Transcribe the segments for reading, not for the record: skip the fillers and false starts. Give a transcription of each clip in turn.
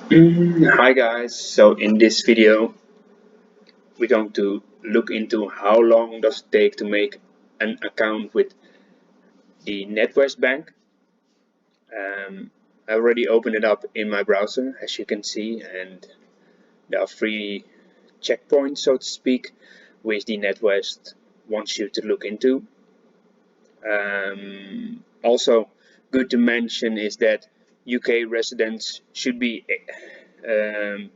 Hi guys, so in this video we're going to look into how long does it take to make an account with the Natwest bank. I already opened it up in my browser as you can see, and there are three checkpoints, so to speak, which the Natwest wants you to look into. Also good to mention is that UK residents should be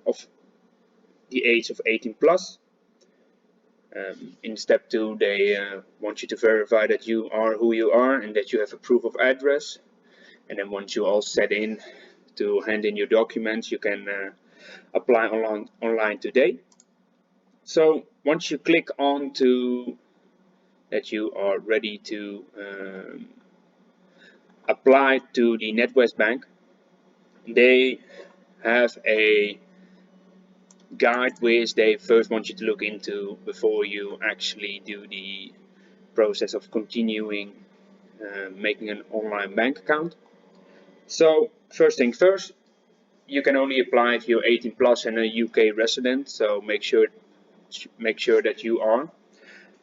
of the age of 18 plus. In step 2, they want you to verify that you are who you are and that you have a proof of address. And then once you all set in to hand in your documents, you can apply online today. So once you click on to that you are ready to apply to the NatWest Bank, they have a guide which they first want you to look into before you actually do the process of continuing making an online bank account. So first thing first, you can only apply if you're 18 plus and a UK resident, so make sure that you are.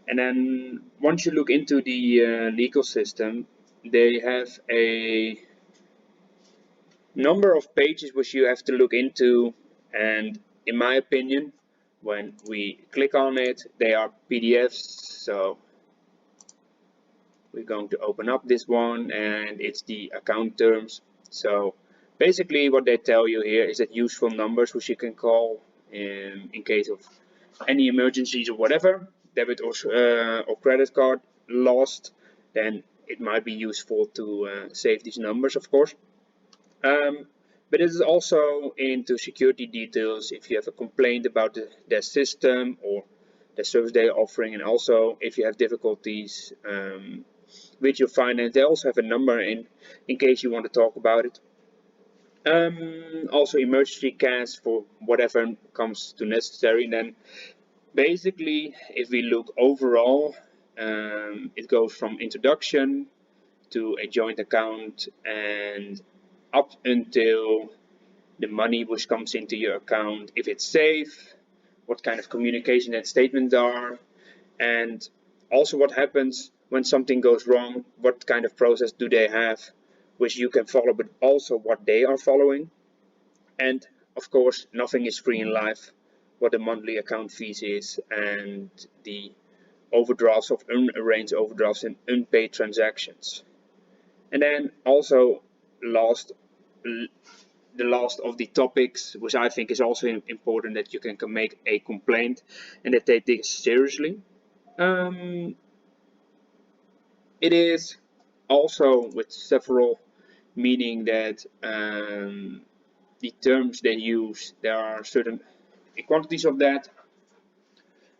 And then once you look into the legal system, they have a number of pages which you have to look into, and in my opinion, when we click on it, they are PDFs. So we're going to open up this one, and it's the account terms. So basically what they tell you here is that useful numbers which you can call in case of any emergencies or whatever, debit or credit card lost, then it might be useful to save these numbers, of course. But it is also into security details if you have a complaint about their system or the service they are offering, and also if you have difficulties with your finance. They also have a number in case you want to talk about it. Also emergency cash for whatever comes to necessary. And then basically, if we look overall, it goes from introduction to a joint account and up until the money which comes into your account, if it's safe, what kind of communication and statements are, and also what happens when something goes wrong, what kind of process do they have which you can follow, but also what they are following. And of course, nothing is free in life, what the monthly account fees is, and the overdrafts of unarranged overdrafts and unpaid transactions. And then also last the last of the topics, which I think is also important, that you can make a complaint and that they take it seriously. Um, it is also with several, meaning that the terms they use, there are certain quantities of that.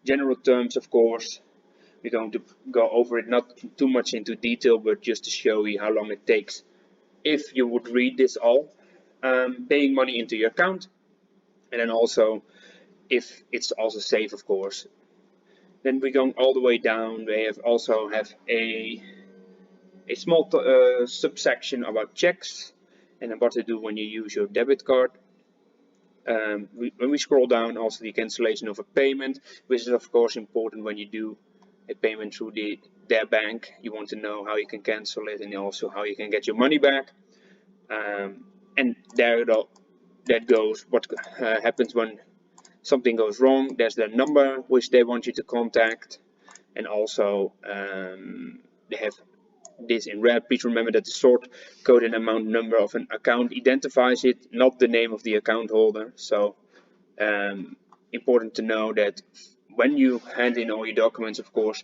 General terms, of course, we're going to go over it not too much into detail, but just to show you how long it takes if you would read this all. Paying money into your account, and then also if it's also safe, of course. Then we're going all the way down. We also have a small subsection about checks and what to do when you use your debit card. When we scroll down, also the cancellation of a payment, which is of course important when you do a payment through their bank. You want to know how you can cancel it and also how you can get your money back. And there that goes what happens when something goes wrong. There's the number which they want you to contact, and also they have this in red. Please remember that the sort code and amount number of an account identifies it, not the name of the account holder. So important to know that when you hand in all your documents, of course,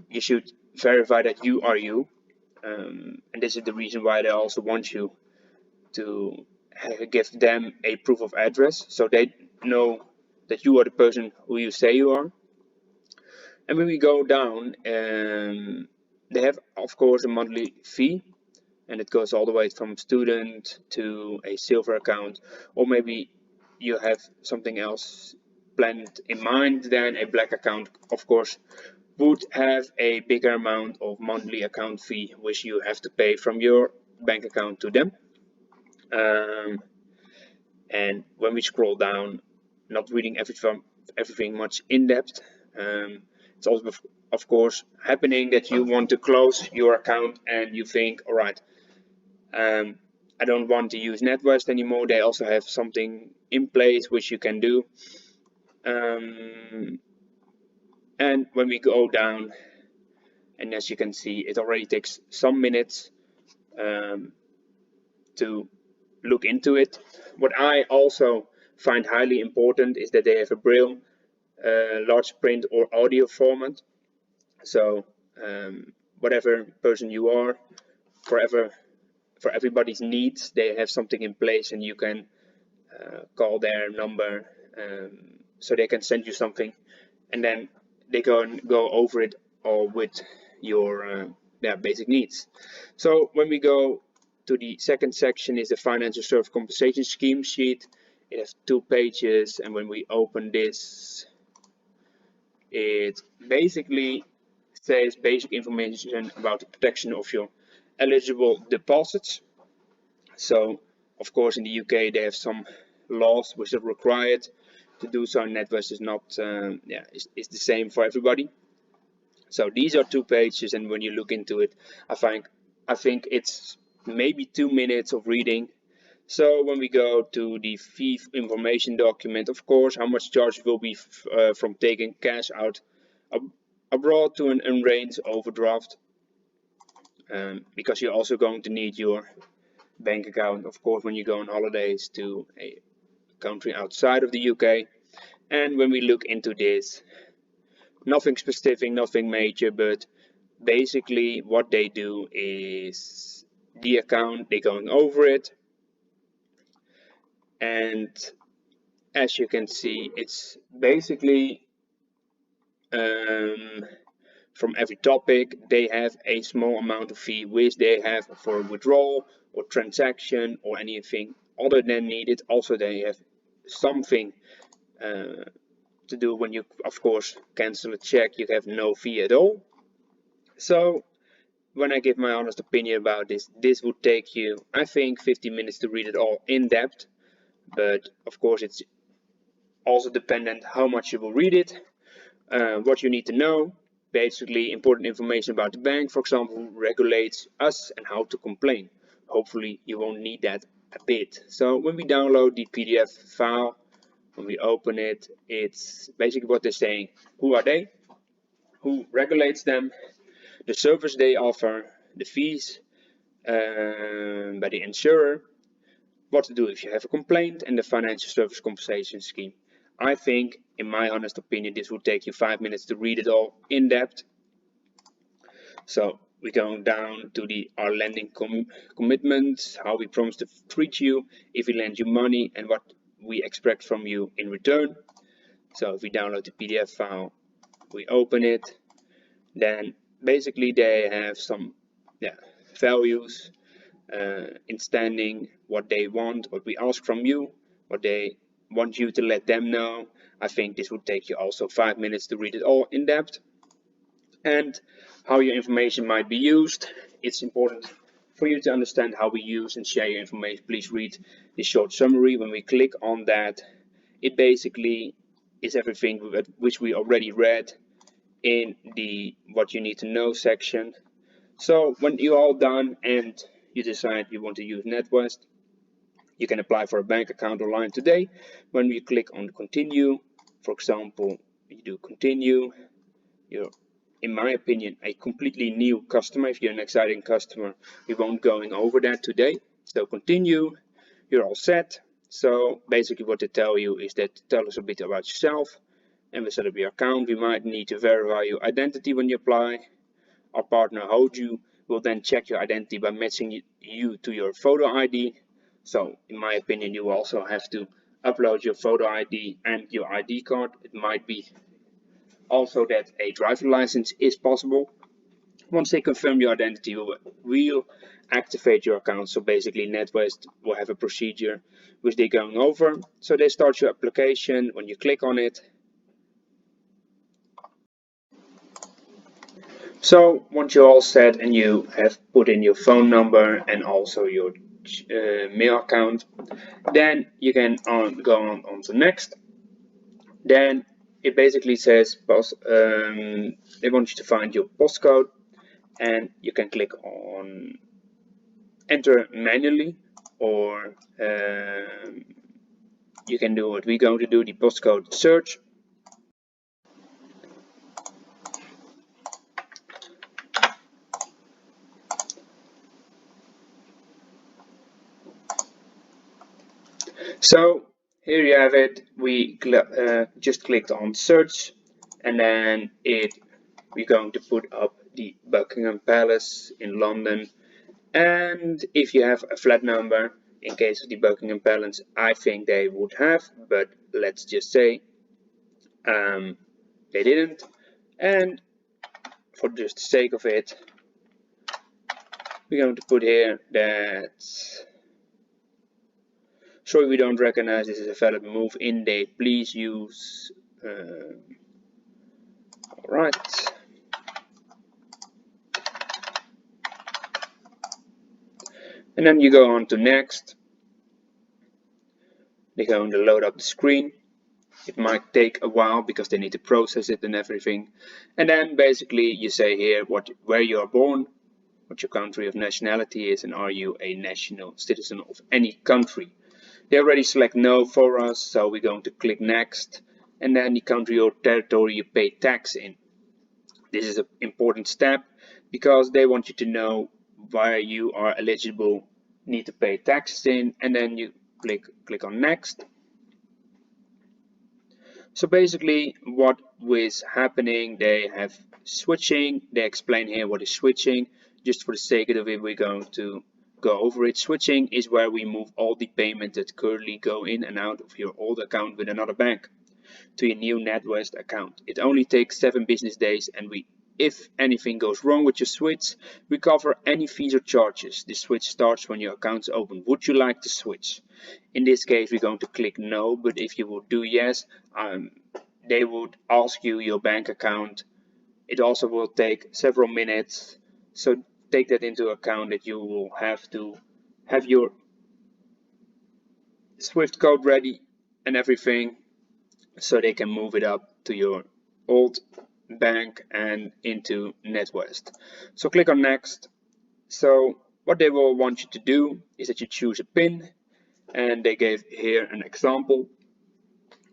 you should verify that you are you. And this is the reason why they also want you to give them a proof of address, so they know that you are the person who you say you are. And when we go down, they have, of course, a monthly fee, and it goes all the way from student to a silver account, or maybe you have something else planned in mind. Then a black account, of course, would have a bigger amount of monthly account fee, which you have to pay from your bank account to them. Um, And when we scroll down, not reading everything much in depth, it's also of course happening that you want to close your account and you think, all right, I don't want to use Natwest anymore. They also have something in place which you can do. And when we go down, and as you can see, it already takes some minutes to look into it. What I also find highly important is that they have a Braille, large print or audio format. So whatever person you are, for everybody's needs, they have something in place, and you can call their number, so they can send you something, and then they can go over it all with your basic needs. So when we go to the second section is the financial service compensation scheme sheet. It has 2 pages, and when we open this, it basically says basic information about the protection of your eligible deposits. So of course in the UK they have some laws which are required to do so. Natwest is not is the same for everybody. So these are 2 pages, and when you look into it, I think it's maybe 2 minutes of reading. So when we go to the fee information document, of course, how much charge will be from taking cash out abroad to an unarranged overdraft, because you're also going to need your bank account, of course, when you go on holidays to a country outside of the UK. And when we look into this, nothing specific, nothing major, but basically what they do is the account, they're going over it, and as you can see, it's basically from every topic they have a small amount of fee which they have for withdrawal or transaction or anything other than needed. Also they have something to do when you of course cancel a check, you have no fee at all. So when I give my honest opinion about this would take you, I think, 50 minutes to read it all in depth, but of course it's also dependent how much you will read it. What you need to know, basically important information about the bank, for example, who regulates us and how to complain. Hopefully you won't need that a bit. So when we download the PDF file, when we open it, it's basically what they're saying. Who are they? Who regulates them? The service they offer, the fees by the insurer, what to do if you have a complaint, and the financial service compensation scheme. I think, in my honest opinion, this would take you 5 minutes to read it all in depth. So we're going down to our lending commitments, how we promise to treat you if we lend you money, and what we expect from you in return. So if we download the PDF file, we open it, then basically they have some values in standing, what they want, what we ask from you, what they want you to let them know. I think this would take you also 5 minutes to read it all in depth. And how your information might be used. It's important for you to understand how we use and share your information. Please read the short summary. When we click on that, it basically is everything which we already read in the what you need to know section. So when you're all done and you decide you want to use Natwest, you can apply for a bank account online today. When you click on continue, for example, you do continue, you're, in my opinion, a completely new customer. If you're an exciting customer, we won't going over that today. So continue, you're all set. So basically what they tell you is that tell us a bit about yourself, and we set up your account. We might need to verify your identity when you apply. Our partner Hoju will then check your identity by matching you to your photo ID. So in my opinion, you also have to upload your photo ID and your ID card. It might be also that a driver license is possible. Once they confirm your identity, we'll activate your account. So basically Natwest will have a procedure which they're going over. So they start your application. When you click on it, so once you're all set and you have put in your phone number and also your mail account. Then you can go on to next. Then it basically says they want you to find your postcode, and you can click on enter manually, or you can do what we're going to do, the postcode search. So here you have it. We just clicked on search, and then we're going to put up the Buckingham Palace in London. And if you have a flat number, in case of the Buckingham Palace, I think they would have, but let's just say they didn't. And for just the sake of it, we're going to put here that sorry, we don't recognize this is a valid move in date. Please use. Alright. And then you go on to next. They're going to load up the screen. It might take a while because they need to process it and everything. And then basically you say here where you are born, what your country of nationality is, and are you a national citizen of any country. They already select no for us, so we're going to click next, and then the country or territory you pay tax in. This is an important step because they want you to know where you are eligible, need to pay taxes in, and then you click on next. So basically what is happening, they have switching. They explain here what is switching. Just for the sake of it, we're going to go over it. Switching is where we move all the payments that currently go in and out of your old account with another bank to your new Natwest account. It only takes 7 business days, and if anything goes wrong with your switch, we cover any fees or charges. The switch starts when your account is open. Would you like to switch? In this case, we're going to click no, but if you would do yes, they would ask you your bank account. It also will take several minutes, so take that into account that you will have to have your Swift code ready and everything, so they can move it up to your old bank and into Natwest. So click on next. So what they will want you to do is that you choose a PIN, and they gave here an example.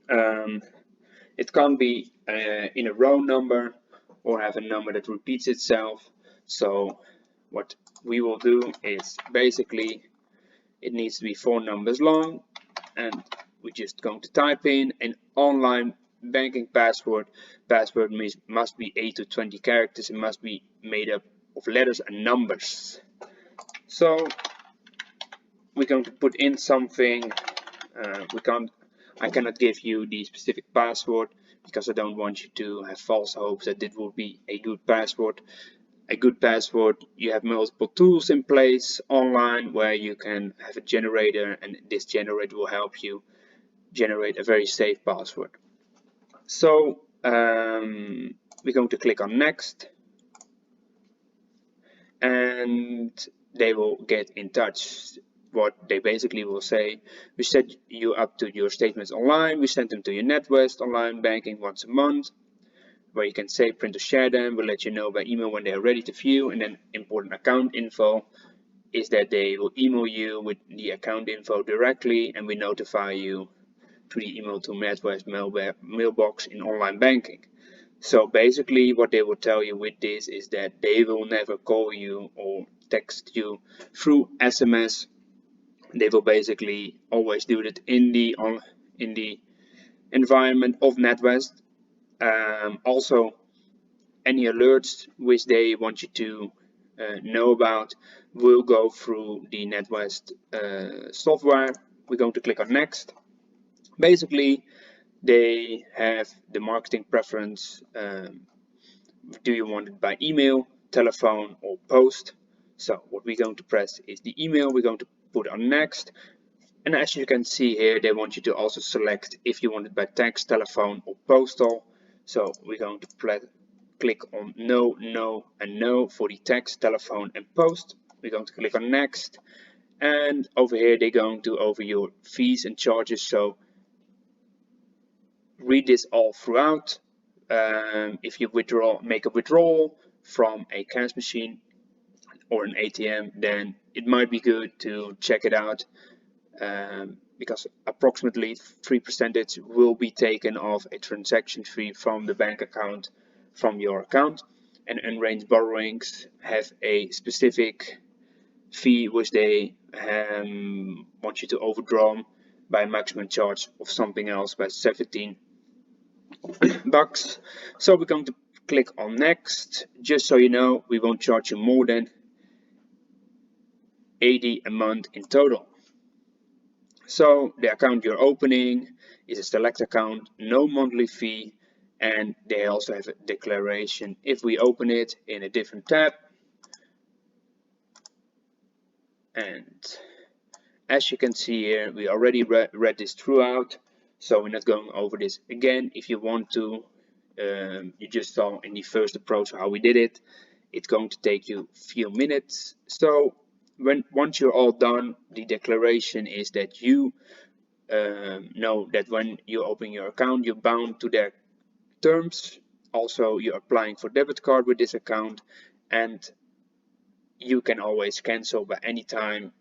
It can't be in a row number or have a number that repeats itself. So what we will do is basically it needs to be 4 numbers long, and we're just going to type in an online banking password. Password must be 8 to 20 characters. It must be made up of letters and numbers. So we're going to put in something. I cannot give you the specific password because I don't want you to have false hopes that it will be a good password. A good password, you have multiple tools in place online where you can have a generator, and this generator will help you generate a very safe password. So we're going to click on next, and they will get in touch. What they basically will say, we set you up to your statements online, we send them to your Natwest online banking once a month, where you can save, print or share them. We'll let you know by email when they are ready to view. And then important account info is that they will email you with the account info directly, and we notify you through the email to Natwest mailbox in online banking. So basically what they will tell you with this is that they will never call you or text you through SMS. They will basically always do that in the environment of Natwest. Also, any alerts which they want you to know about will go through the Natwest software. We're going to click on next. Basically, they have the marketing preference. Do you want it by email, telephone, or post? So what we're going to press is the email. We're going to put on next. And as you can see here, they want you to also select if you want it by text, telephone, or postal. So we're going to click on no, no, and no for the text, telephone, and post. We're going to click on next. And over here they're going to over your fees and charges, so read this all throughout. If you make a withdrawal from a cash machine or an ATM, then it might be good to check it out, because approximately 3% will be taken off a transaction fee from the bank account, from your account. And unarranged borrowings have a specific fee which they want you to overdraw by a maximum charge of something else by 17 bucks. So we're going to click on next. Just so you know, we won't charge you more than 80 a month in total. So the account you're opening is a select account, no monthly fee, and they also have a declaration. If we open it in a different tab, and as you can see here, we already read this throughout, so we're not going over this again. If you want to, you just saw in the first approach how we did it. It's going to take you a few minutes. So once you're all done, the declaration is that you know that when you open your account, you're bound to their terms. Also, you're applying for debit card with this account, and you can always cancel by any time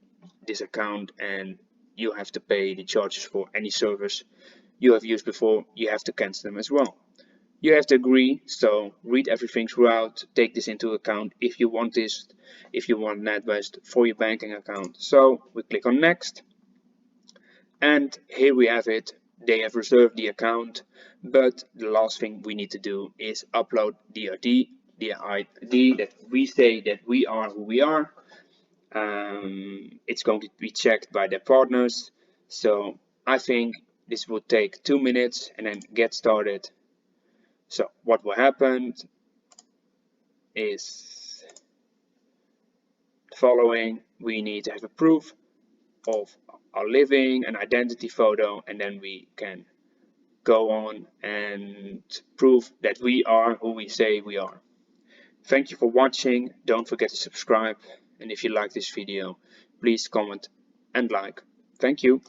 this account, and you have to pay the charges for any service you have used before. You have to cancel them as well. You have to agree, so read everything throughout, take this into account if you want this, if you want Natwest for your banking account. So we click on next, and here we have it. They have reserved the account, but the last thing we need to do is upload the ID, that we say that we are who we are. It's going to be checked by their partners, so I think this will take 2 minutes and then get started. So what will happen is the following. We need to have a proof of our living, an identity photo, and then we can go on and prove that we are who we say we are. Thank you for watching. Don't forget to subscribe, and if you like this video, please comment and like. Thank you.